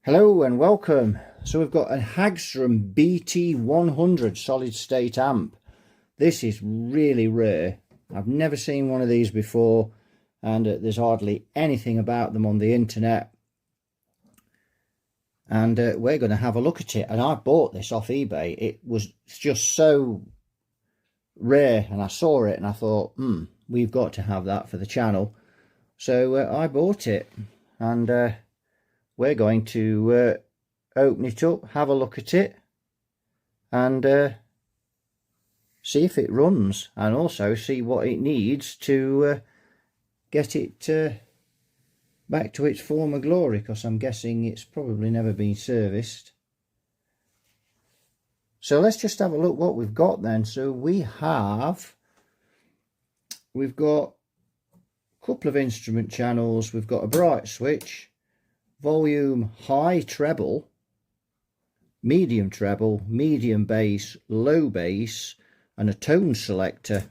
Hello and welcome. So we've got a Hagstrom BT100 solid state amp. This is really rare. I've never seen one of these before, and there's hardly anything about them on the internet. And we're going to have a look at it. And I bought this off eBay. It was just so rare, and I saw it and I thought, we've got to have that for the channel. So I bought it, and we're going to open it up, have a look at it, and see if it runs, and also see what it needs to get it back to its former glory, because I'm guessing it's probably never been serviced. So let's just have a look what we've got then. So we've got a couple of instrument channels. We've got a bright switch, volume high treble, medium bass, low bass, and a tone selector.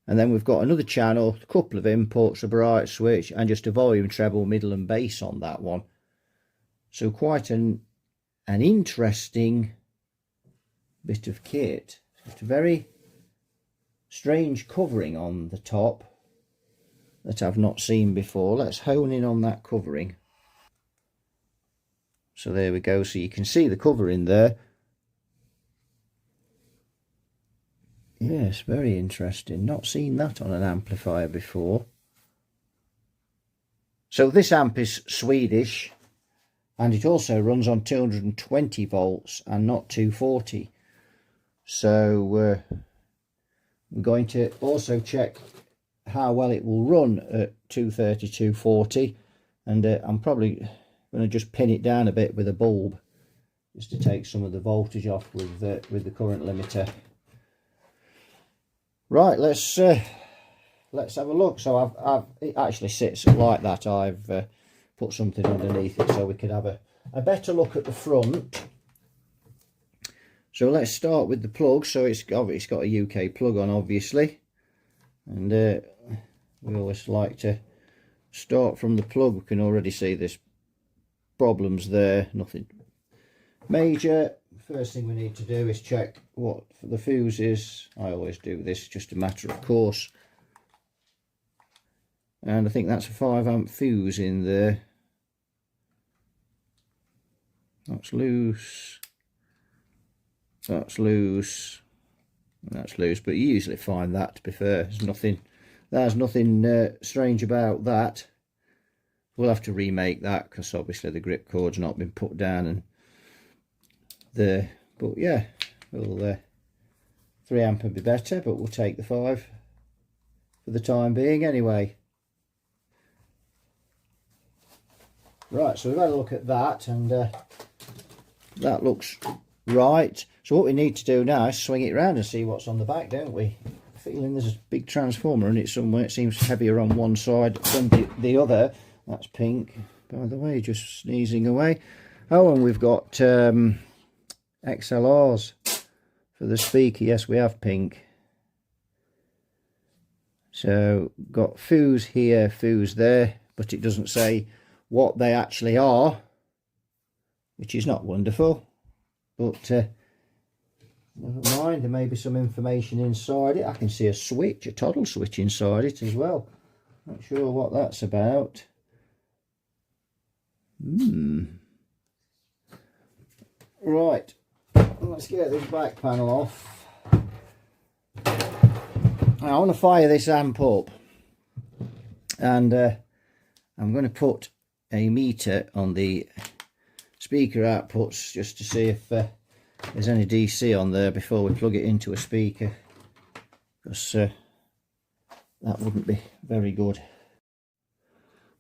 And then we've got another channel, a couple of inputs, a bright switch, and just a volume treble, middle and bass on that one. So quite an interesting bit of kit. It's a very strange covering on the top that I've not seen before. Let's hone in on that covering. So there we go, so you can see the covering there. Yes, very interesting. Not seen that on an amplifier before. So this amp is Swedish, and it also runs on 220 volts and not 240. So we're going to also check how well it will run at 230, 240, and I'm probably going to just pin it down a bit with a bulb just to take some of the voltage off with the current limiter. Right, let's have a look. So it actually sits like that. I've put something underneath it so we could have a better look at the front. So let's start with the plug. So it's got a UK plug on, obviously, and we always like to start from the plug. We can already see this problems there, nothing major. First thing we need to do is check what the fuse is. I always do this, just a matter of course, and I think that's a 5 amp fuse in there. That's loose, that's loose, and that's loose, but you usually find that, to be fair. There's nothing strange about that. We'll have to remake that because obviously the grip cord's not been put down and there. But yeah, we'll 3 amp would be better, but we'll take the 5 for the time being anyway. Right, so we've had a look at that, and that looks right. So what we need to do now is swing it around and see what's on the back, don't we? Feeling there's a big transformer in it somewhere. It seems heavier on one side than the other. That's pink, by the way, just sneezing away. Oh, and we've got XLRs for the speaker. Yes, we have pink. So got fuse here, fuse there, but it doesn't say what they actually are, which is not wonderful. But never mind, there may be some information inside it. I can see a switch, a toggle switch inside it as well. Not sure what that's about. Right, let's get this back panel off. I want to fire this amp up, and I'm going to put a meter on the speaker outputs just to see if there's any DC on there before we plug it into a speaker, because that wouldn't be very good.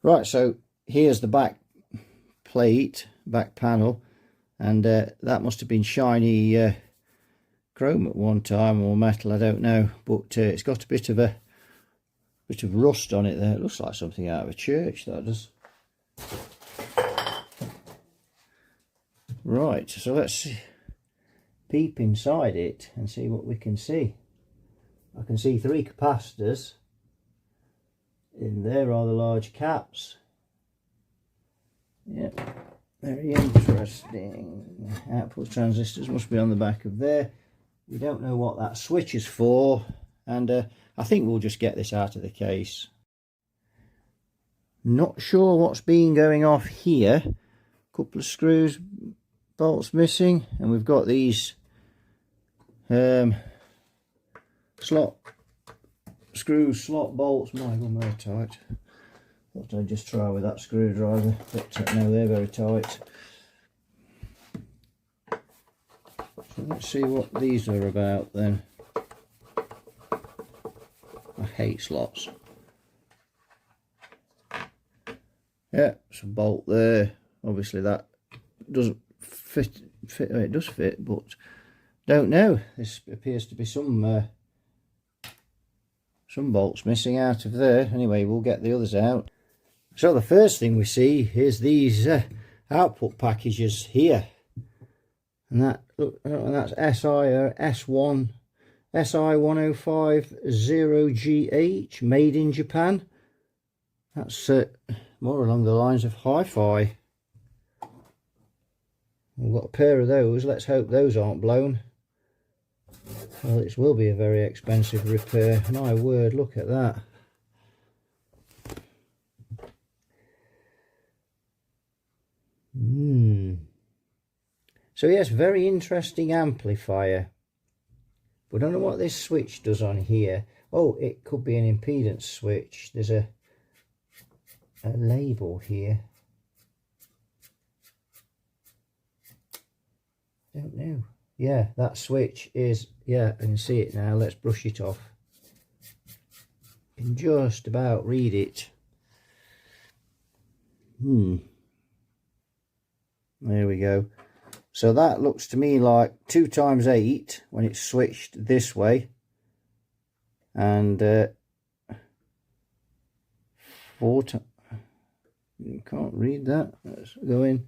Right, so here's the back plate, back panel, and that must have been shiny chrome at one time, or metal, I don't know, but it's got a bit of rust on it there. It looks like something out of a church, that does. Right, so let's peep inside it and see what we can see. I can see 3 capacitors in there, rather large caps. Yeah, Very interesting. Output transistors must be on the back of there. We don't know what that switch is for, and I think we'll just get this out of the case. Not sure what's been going off here. Couple of screws, bolts missing, and we've got these slot bolts. My God, they're tight. Thought I'd just try with that screwdriver, but no, they're very tight. So let's see what these are about then. I hate slots. Yeah, it's a bolt there. Obviously that doesn't fit. It does fit, but don't know. This appears to be some bolts missing out of there. Anyway, we'll get the others out. So the first thing we see is these output packages here, and that that's SI 1050GH, made in Japan. That's more along the lines of hi-fi. We've got a pair of those. Let's hope those aren't blown. Well, it will be a very expensive repair. My word, look at that. So yes, very interesting amplifier. We don't know what this switch does on here. Oh, it could be an impedance switch. There's a label here. Don't know. Yeah, that switch is, yeah, I can see it now. Let's brush it off. You can just about read it. There we go. So that looks to me like 2 times 8 when it's switched this way, and 4 times. You can't read that. Let's go in.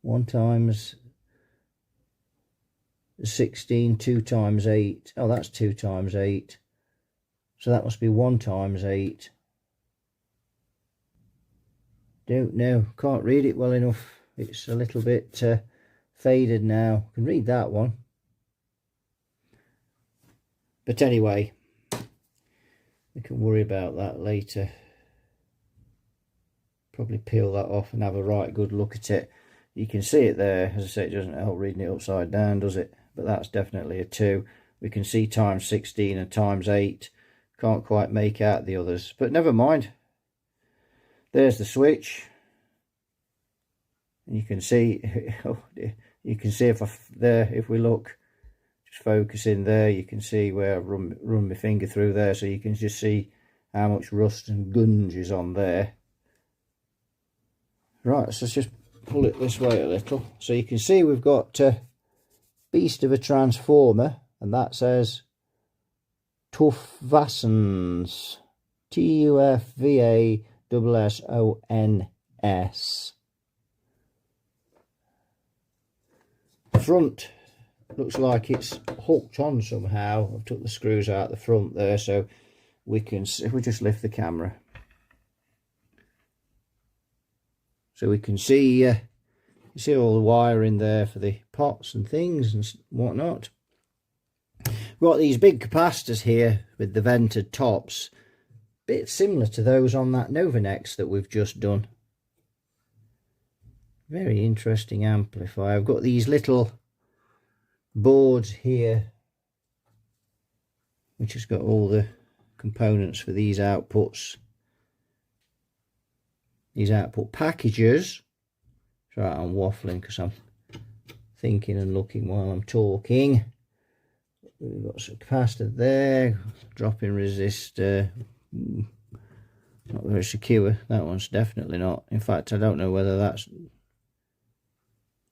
1 times 16, 2 times 8. Oh, that's 2 times 8. So that must be 1 times 8. Don't know. Can't read it well enough. It's a little bit faded now. I can read that one. But anyway, we can worry about that later. Probably peel that off and have a right good look at it. You can see it there. As I say, it doesn't help reading it upside down, does it? But that's definitely a 2. We can see times 16 and times 8. Can't quite make out the others, but never mind. There's the switch. And you can see, oh dear, you can see if we look, just focus in there, you can see where I've run my finger through there, so you can just see how much rust and gunge is on there. Right, so let's just pull it this way a little. So you can see we've got a beast of a transformer, and that says Tufvassons, TUFVASSONS. The front looks like it's hooked on somehow. I've took the screws out the front there, so we can, if we just lift the camera, so we can see you see all the wiring there for the pots and things and whatnot. We've got these big capacitors here with the vented tops, bit similar to those on that Novanex that we've just done. Very interesting amplifier. I've got these little boards here which has got all the components for these outputs, these output packages. Right, I'm waffling because I'm thinking and looking while I'm talking. We've got some capacitor there, drop-in resistor. Not very secure. That one's definitely not. In fact, I don't know whether that's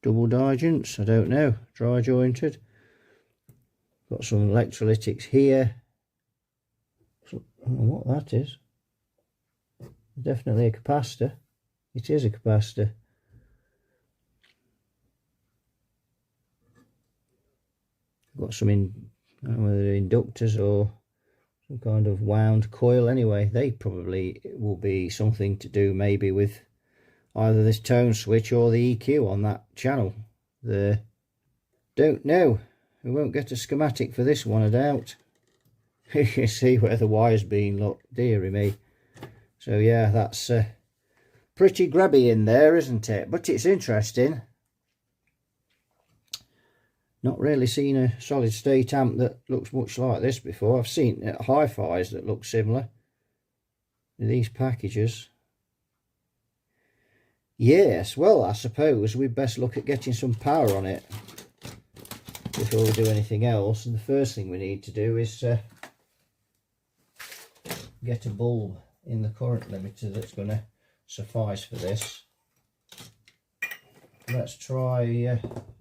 double digents. I don't know. Dry jointed. Got some electrolytics here. So, I don't know what that is. Definitely a capacitor. It is a capacitor. Got some I don't know whether they're inductors or some kind of wound coil. Anyway, they probably will be something to do maybe with either this tone switch or the EQ on that channel there. Don't know. We won't get a schematic for this one, I doubt. You can see where the wire's been, look, dearie me. So yeah, that's pretty grubby in there, isn't it? But it's interesting. Not really seen a solid state amp that looks much like this before. I've seen hi-fis that look similar to these packages. Yes, well, I suppose we'd best look at getting some power on it before we do anything else. And the first thing we need to do is get a bulb in the current limiter that's going to suffice for this. Let's try,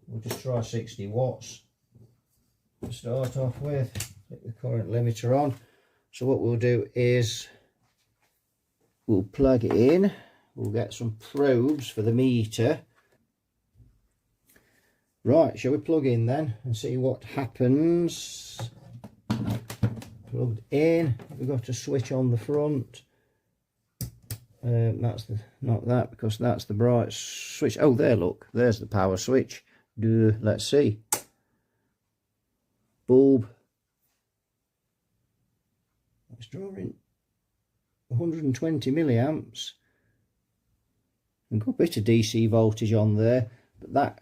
we'll just try 60 watts to start off with. Put the current limiter on. So what we'll do is we'll plug it in. We'll get some probes for the meter. Right, shall we plug in then and see what happens? Plugged in. We've got a switch on the front. That's the, not that, because that's the bright switch. Oh, there, look, there's the power switch. Let's see. Bulb. It's drawing 120 milliamps. We've got a bit of DC voltage on there, but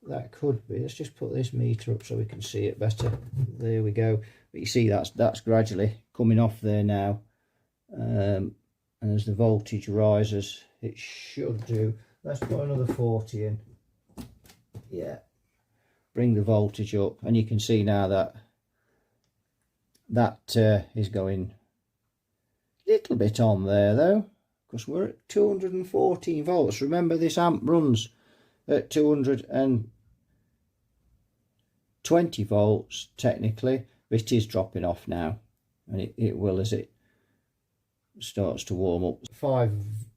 that could be. Let's just put this meter up so we can see it better. There we go. But you see that's gradually coming off there now. And as the voltage rises, it should do. Let's put another 40 in. Yeah. Bring the voltage up, and you can see now that is going a little bit on there though, because we're at 214 volts. Remember, this amp runs at 220 volts technically, but it is dropping off now, and it will as it starts to warm up.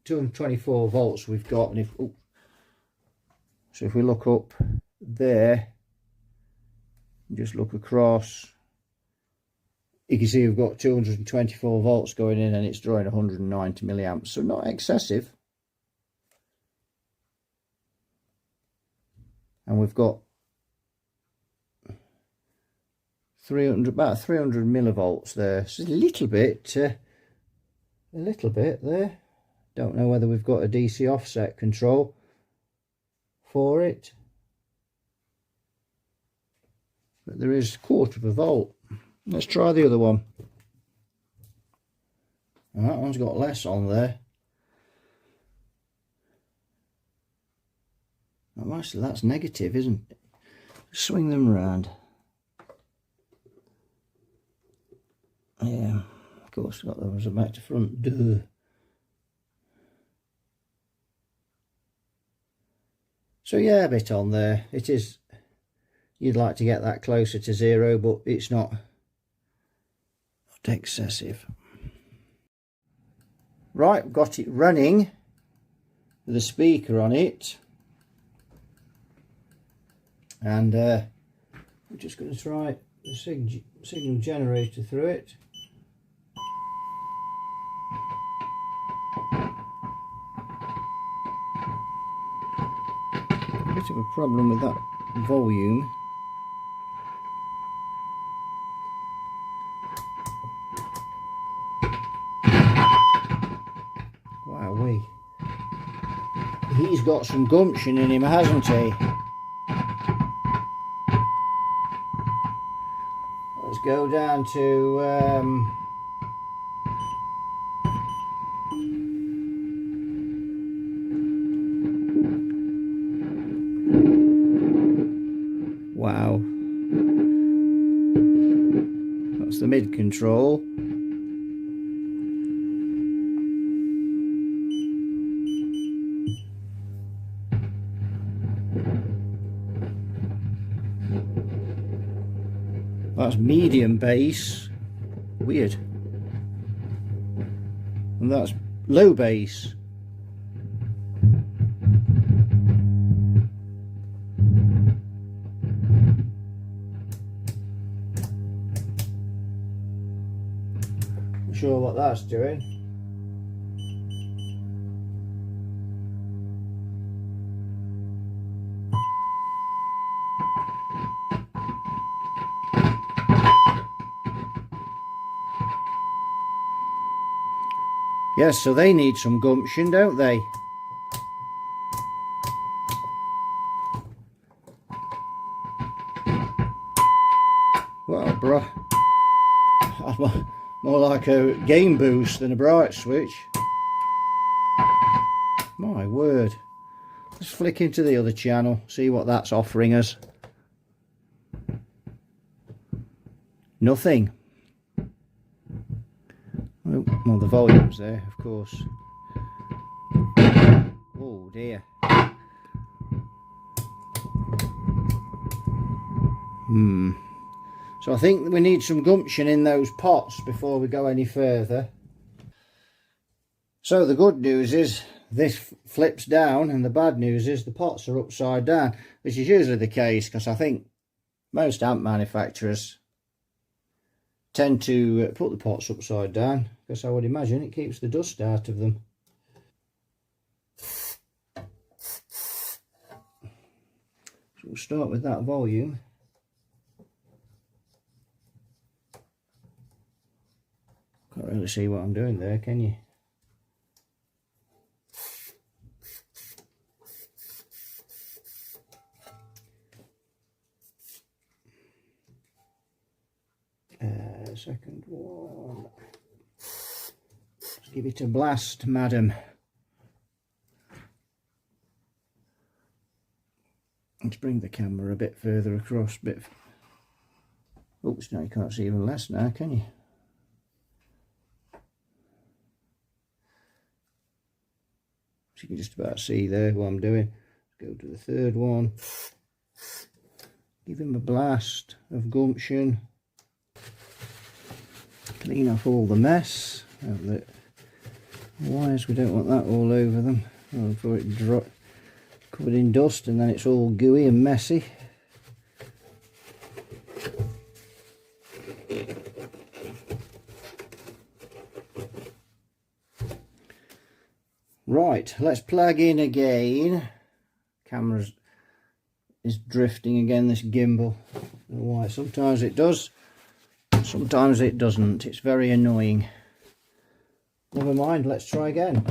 224 volts we've got, and so if we look up there, just look across, you can see we've got 224 volts going in, and it's drawing 190 milliamps, so not excessive. And we've got about 300 millivolts there, so a little bit there. Don't know whether we've got a DC offset control for it, but there is 1/4 of a volt. Let's try the other one. And that one's got less on there. Oh, actually, that's negative, isn't it? Swing them around. Yeah, of course, got those back to front. Duh. So yeah, a bit on there. It is, you'd like to get that closer to 0, but it's not excessive. Right, we've got it running with a speaker on it, and we're just going to try the signal generator through it. A bit of a problem with that volume. Wowee. He's got some gumption in him, hasn't he? Let's go down to wow, that's the mid control. That's medium bass, weird, and that's low bass. sure what that's doing. Yes, so they need some gumption, don't they? Well, bro, more like a game boost than a bright switch. My word. Let's flick into the other channel, see what that's offering us. Nothing. Oh, well, the volume's there, of course. Oh dear. So I think we need some gumption in those pots before we go any further. So the good news is this flips down, and the bad news is the pots are upside down, which is usually the case because I think most amp manufacturers tend to put the pots upside down because I would imagine it keeps the dust out of them. So we'll start with that volume. Can't really see what I'm doing there, can you? Second one. Let's give it a blast, madam. Let's bring the camera a bit further across. Oops, now you can't see even less now, can you? So you can just about see there what I'm doing. Go to the third one. Give him a blast of gumption. Clean off all the mess. The wires, we don't want that all over them. Before it drops, covered in dust, and then it's all gooey and messy. Right, let's plug in again. Camera is drifting again, this gimbal. I don't know why. Sometimes it does, sometimes it doesn't. It's very annoying. Never mind, let's try again.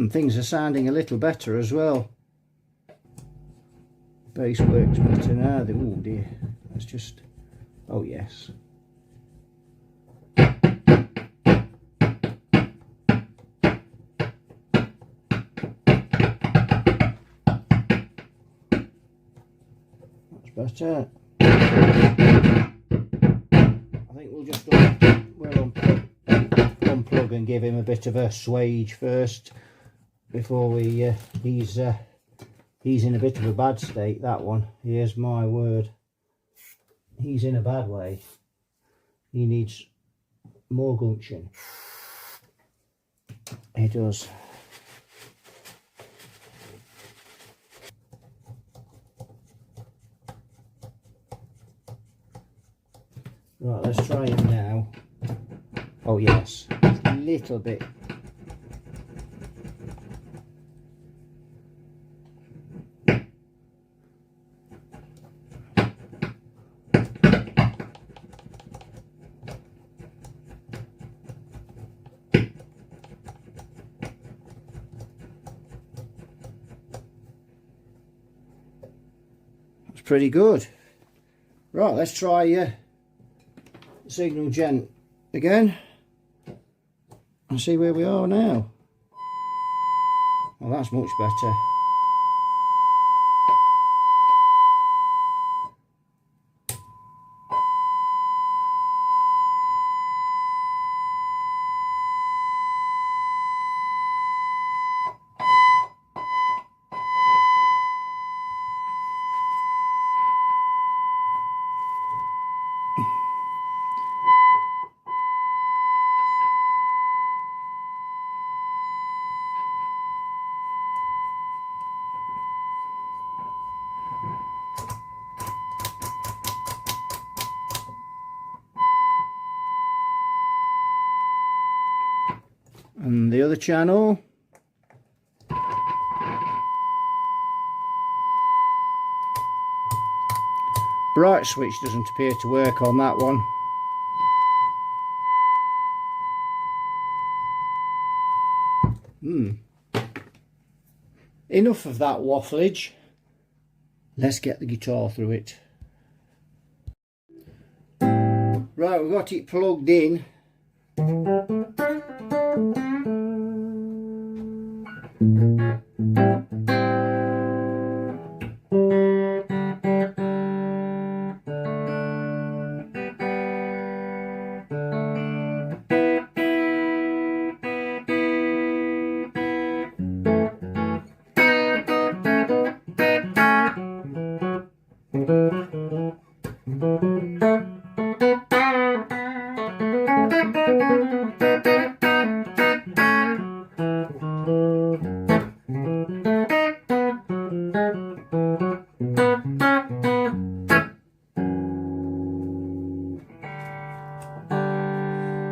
Things are sounding a little better as well. Bass works better now. Oh dear, that's just, oh yes. That's better. I think we'll just unplug and give him a bit of a swage first before we he's in a bit of a bad state, that one. Here's my word, he's in a bad way. He needs more gumption. He does. Right, let's try him now. Oh yes, a little bit. That's pretty good. Right, let's try signal gen again and see where we are now. Well, that's much better. And the other channel. Bright switch doesn't appear to work on that one. Enough of that wafflage. Let's get the guitar through it. Right, we've got it plugged in.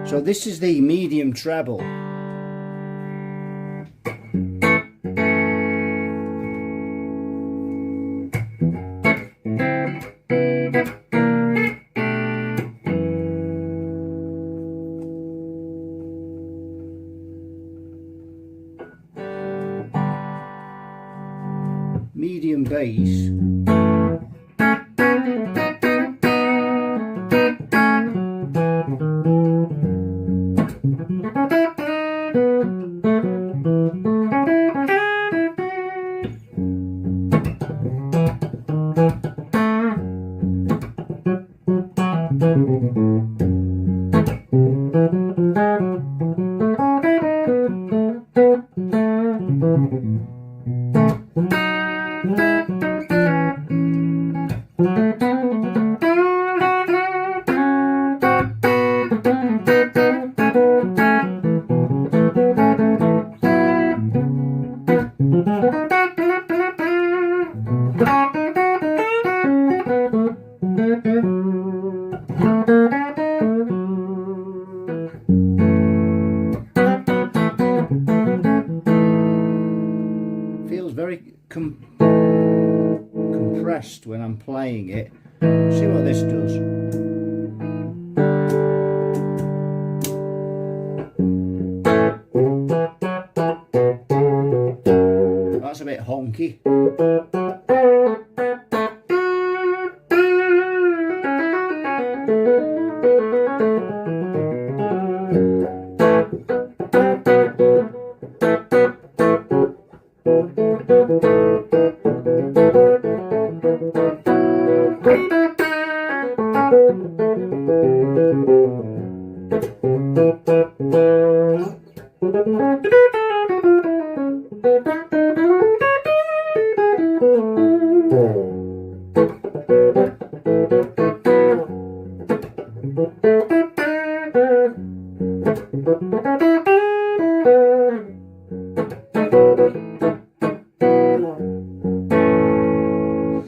So this is the medium treble. Medium bass. Feels very compressed when I'm playing it. See what this does. That's a bit honky.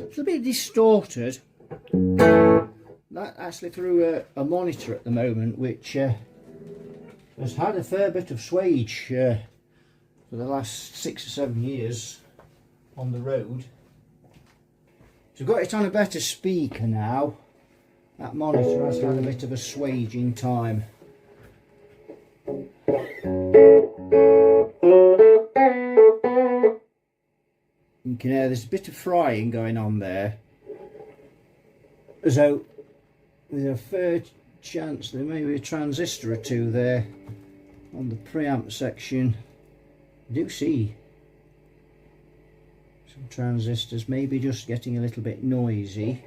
It's a bit distorted. That actually through a monitor at the moment, which has had a fair bit of swage for the last 6 or 7 years on the road. So I've got it on a better speaker now. That monitor has had a bit of a swage in time. You can hear there's a bit of frying going on there. So there's a fair chance there may be a transistor or two there on the preamp section. I do see some transistors, maybe just getting a little bit noisy.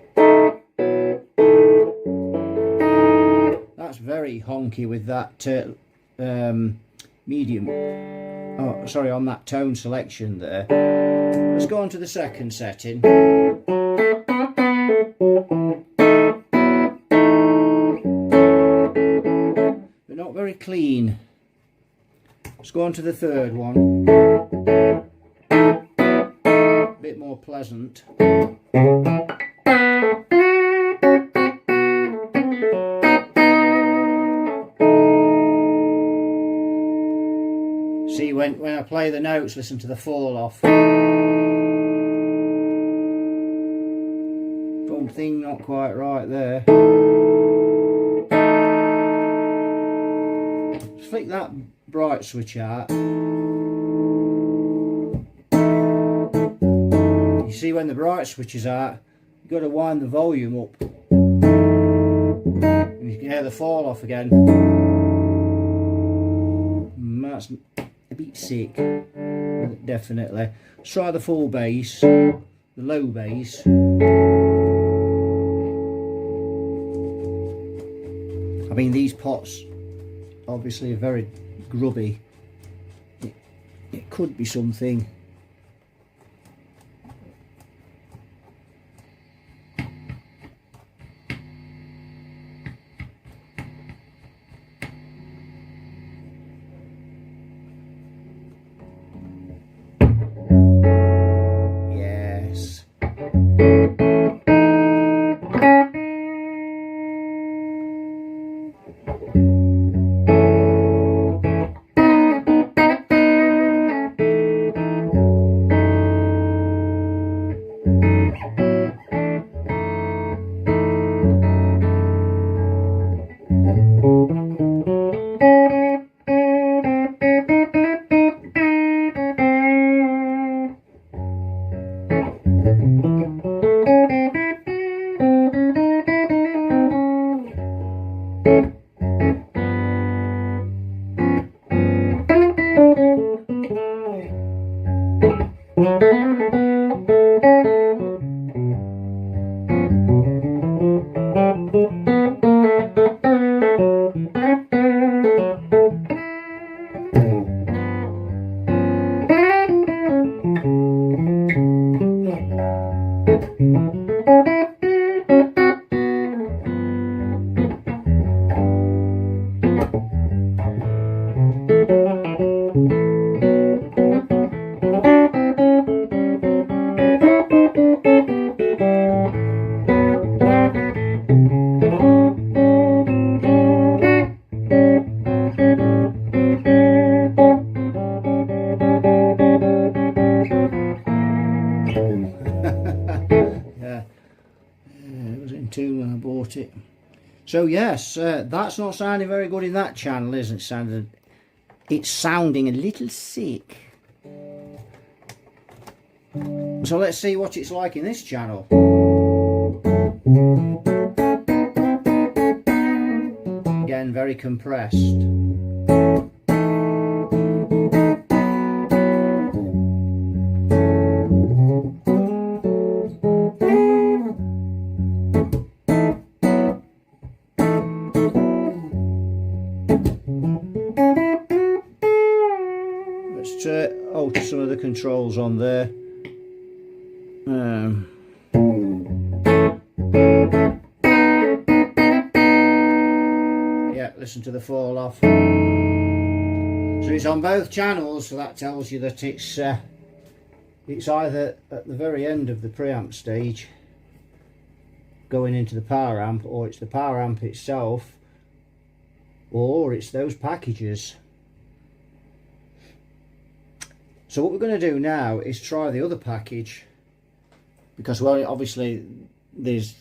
That's very honky with that medium, oh sorry, on that tone selection there. Let's go on to the second setting. They're not very clean. Let's go on to the third one. A bit more pleasant. play the notes, listen to the fall off. Something not quite right there. Just flick that bright switch out. You see when the bright switch is out, you've got to wind the volume up. And you can hear the fall off again. That's a bit sick, definitely. Let's try the full bass, the low bass. I mean, these pots obviously are very grubby. It could be something. So yes, that's not sounding very good in that channel, isn't it? It's sounding a little sick. So let's see what it's like in this channel. Again, very compressed. Alter some of the controls on there. Yeah, listen to the fall off. So it's on both channels, so that tells you that it's either at the very end of the preamp stage going into the power amp, or it's the power amp itself, or it's those packages. So what we're going to do now is try the other package, because, well, obviously there's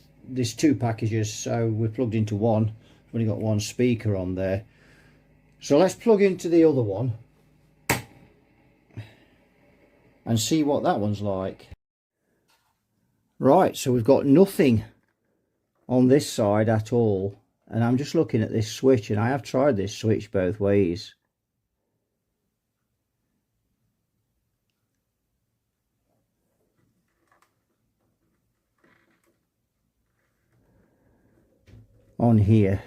two packages, so we're plugged into one. We've only got one speaker on there. So let's plug into the other one and see what that one's like. Right, so we've got nothing on this side at all, and I'm just looking at this switch, and I have tried this switch both ways. On here,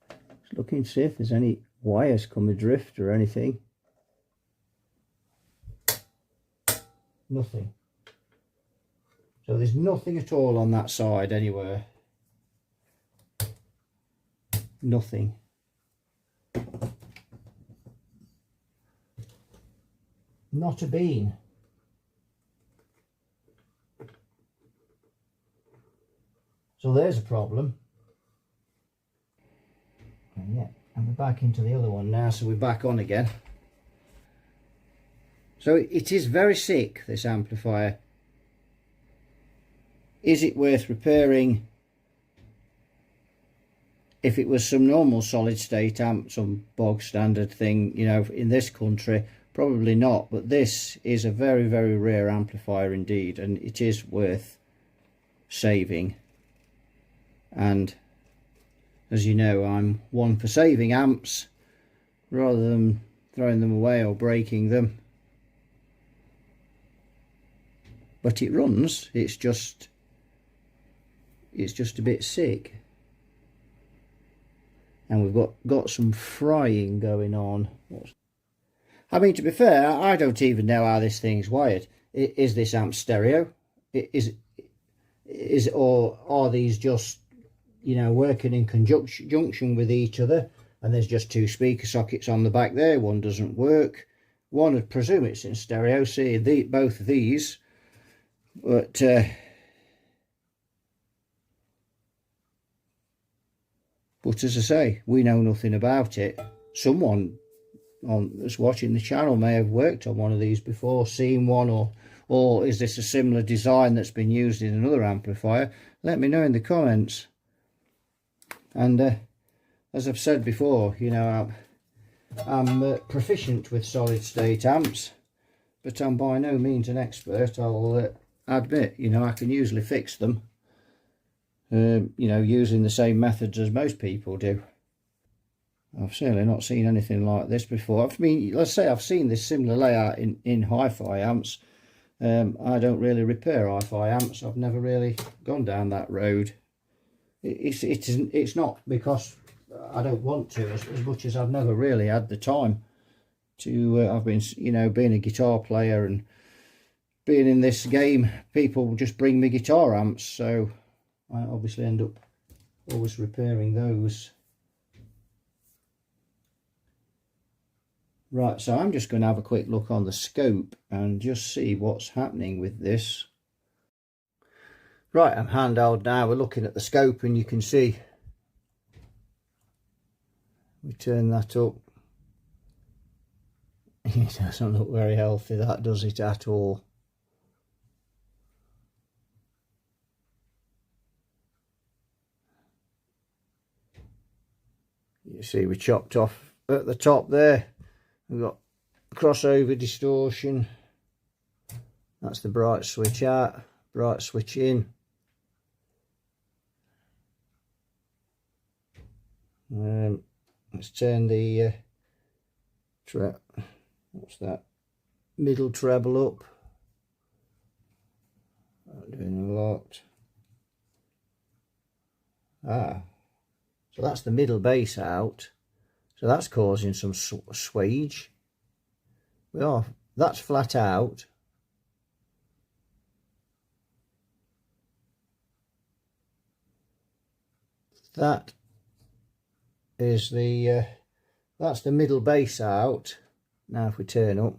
just looking to see if there's any wires come adrift or anything. Nothing. So there's nothing at all on that side anywhere. Nothing. Not a bean. So there's a problem. And yeah, And we're back into the other one now, so we're back on again. So it is very sick, this amplifier. Is it worth repairing? If it was some normal solid state amp, some bog standard thing, you know, in this country, probably not. But this is a very, very rare amplifier indeed, and it is worth saving. And as you know, I'm one for saving amps rather than throwing them away or breaking them. But it runs, it's just a bit sick. And we've got some frying going on. I mean, to be fair, I don't even know how this thing's wired. Is this amp stereo? Or are these just, you know, working in conjunction with each other? And there's just two speaker sockets on the back there. One doesn't work. One would presume it's in stereo. See both of these, but as I say, we know nothing about it. Someone that's watching the channel may have worked on one of these before, seen one, or is this a similar design that's been used in another amplifier? Let me know in the comments. And as I've said before, you know, I'm proficient with solid state amps, but I'm by no means an expert. I'll admit, you know, I can usually fix them. You know, using the same methods as most people do. I've certainly not seen anything like this before. I mean, let's say I've seen this similar layout in hi-fi amps. I don't really repair hi-fi amps. I've never really gone down that road. It's not because I don't want to, as much as I've never really had the time to. I've been, you know, being a guitar player and being in this game, people just bring me guitar amps, so I obviously end up always repairing those. Right, so I'm just going to have a quick look on the scope and just see what's happening with this. Right, I'm handheld now. We're looking at the scope and you can see. We turn that up. It doesn't look very healthy, that does it at all. You see we chopped off at the top there. We've got crossover distortion. That's the bright switch out, bright switch in. Let's turn the what's that? Middle treble up. Not doing a lot. So that's the middle bass out. So that's causing some swage. That's flat out. That is that's the middle bass out. Now if we turn up,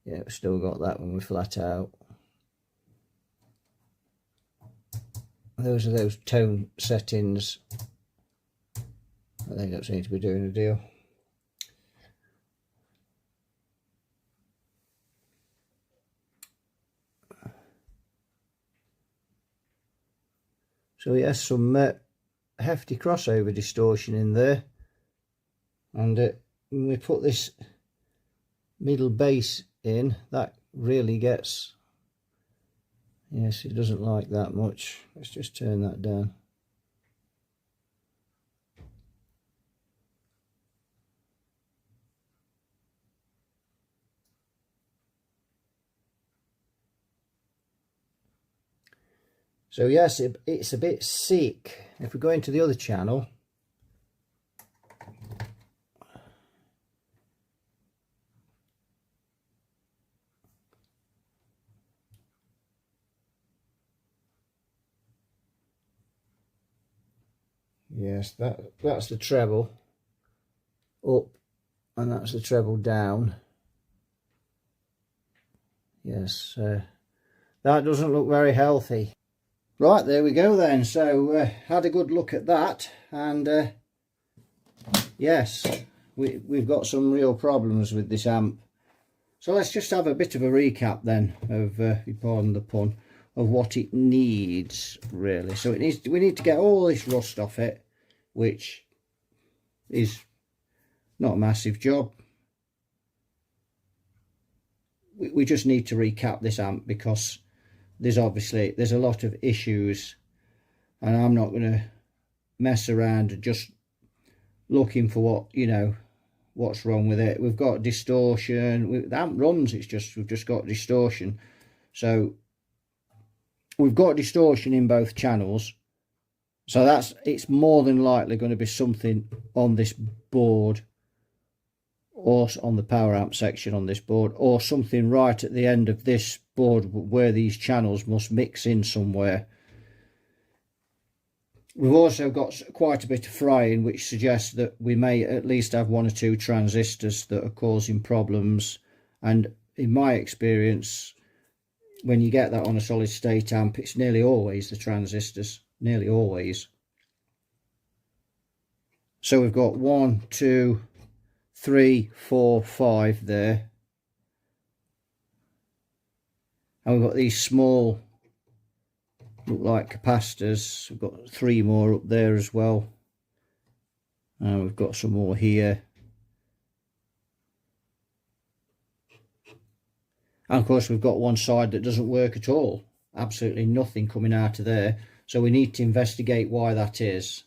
yeah, we've still got that when we flat out. Those are those tone settings. They don't seem to be doing a deal. So yes, some hefty crossover distortion in there, and when we put this middle bass in, that really gets, yes, it doesn't like that much. Let's just turn that down. So yes, it's a bit sick. If we go into the other channel, yes, that's the treble up, and that's the treble down. Yes, that doesn't look very healthy. Right, there we go then. So had a good look at that, and yes, we've got some real problems with this amp. So let's just have a bit of a recap then of, pardon the pun, of what it needs really. So we need to get all this rust off it, which is not a massive job. We just need to recap this amp because there's a lot of issues, and I'm not going to mess around and just looking for what, you know, what's wrong with it. We've got distortion. The amp runs, we've just got distortion. So we've got distortion in both channels, so it's more than likely going to be something on this board, or on the power amp section on this board, or something right at the end of this board where these channels must mix in somewhere. We've also got quite a bit of frying, which suggests that we may at least have 1 or 2 transistors that are causing problems. And in my experience, when you get that on a solid state amp, it's nearly always the transistors, nearly always. So we've got 1, 2, 3, 4, 5 there. And we've got these small, look like capacitors. We've got 3 more up there as well. And we've got some more here. And of course we've got one side that doesn't work at all. Absolutely nothing coming out of there. So we need to investigate why that is.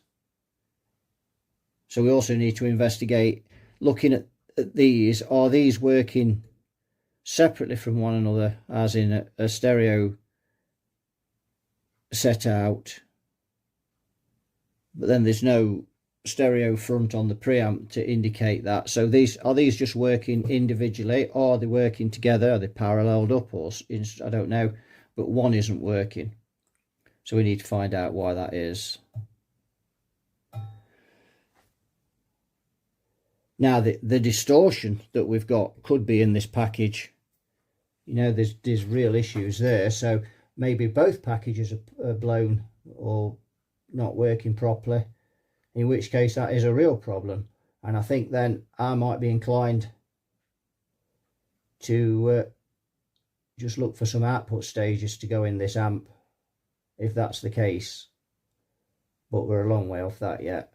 So we also need to investigate, looking at these, are these working separately from one another, as in a stereo set out, but then there's no stereo front on the preamp to indicate that. So are these just working individually, or are they working together? Are they paralleled up, or I don't know, but one isn't working. So we need to find out why that is. Now the distortion that we've got could be in this package. You know, there's real issues there. So maybe both packages are blown or not working properly, in which case that is a real problem. And I think then I might be inclined to just look for some output stages to go in this amp, if that's the case. But we're a long way off that yet.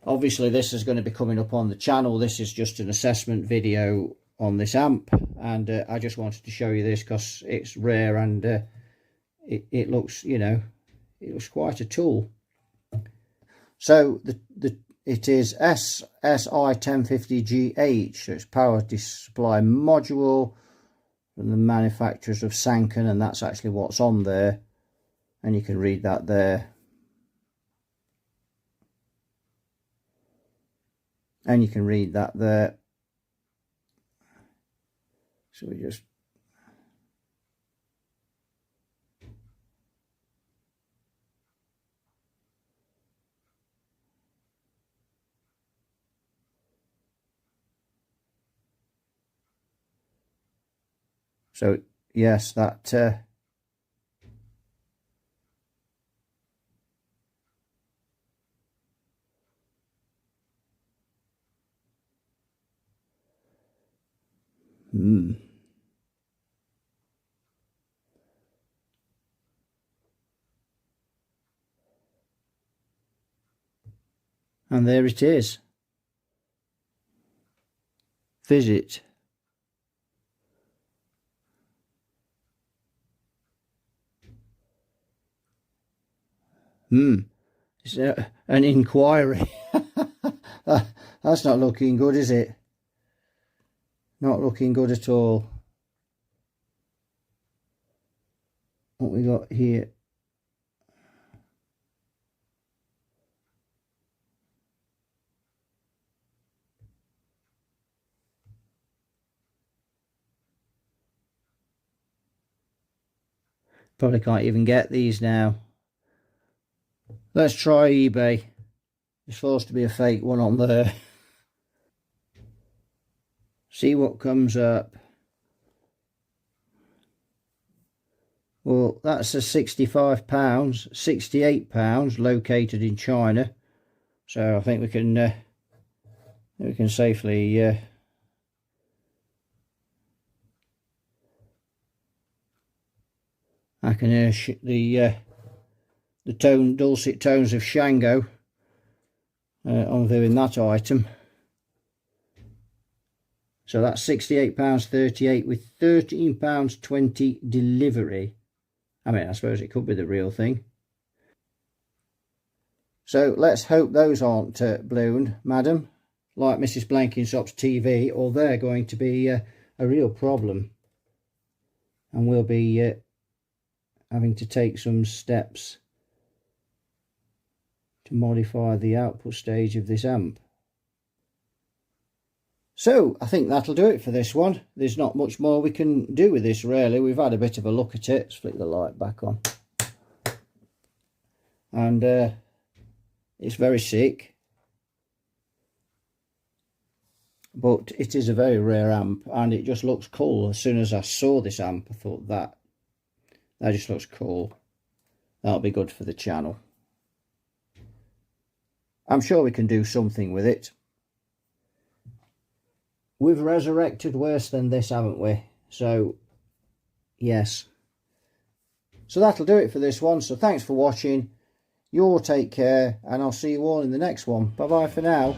Obviously this is going to be coming up on the channel. This is just an assessment video on this amp, and I just wanted to show you this because it's rare, and it looks, you know, it looks quite a tool. So it is SI1050GH, so it's power supply module from the manufacturers of Sanken, and that's actually what's on there, and you can read that there. And you can read that there. So we just so yes, that and there it is. Visit. It's an inquiry. That's not looking good, is it? Not looking good at all. What we got here? Probably can't even get these now. Let's try eBay. There's supposed to be a fake one on there. See what comes up. Well, that's a £65, £68 located in China. So I think we can we can safely I can hear the dulcet tones of Shango on viewing that item. So that's £68.38 with £13.20 delivery. I mean, I suppose it could be the real thing. So let's hope those aren't blown, madam, like Mrs. Blenkinsop's TV, or they're going to be a real problem. And we'll be having to take some steps to modify the output stage of this amp. So I think that'll do it for this one. There's not much more we can do with this really. We've had a bit of a look at it. Let's flick the light back on. And it's very sick. But it is a very rare amp and it just looks cool. As soon as I saw this amp I thought that just looks cool. That'll be good for the channel. I'm sure we can do something with it. We've resurrected worse than this, haven't we? So, yes. So that'll do it for this one. So thanks for watching. You all take care, and I'll see you all in the next one. Bye-bye for now.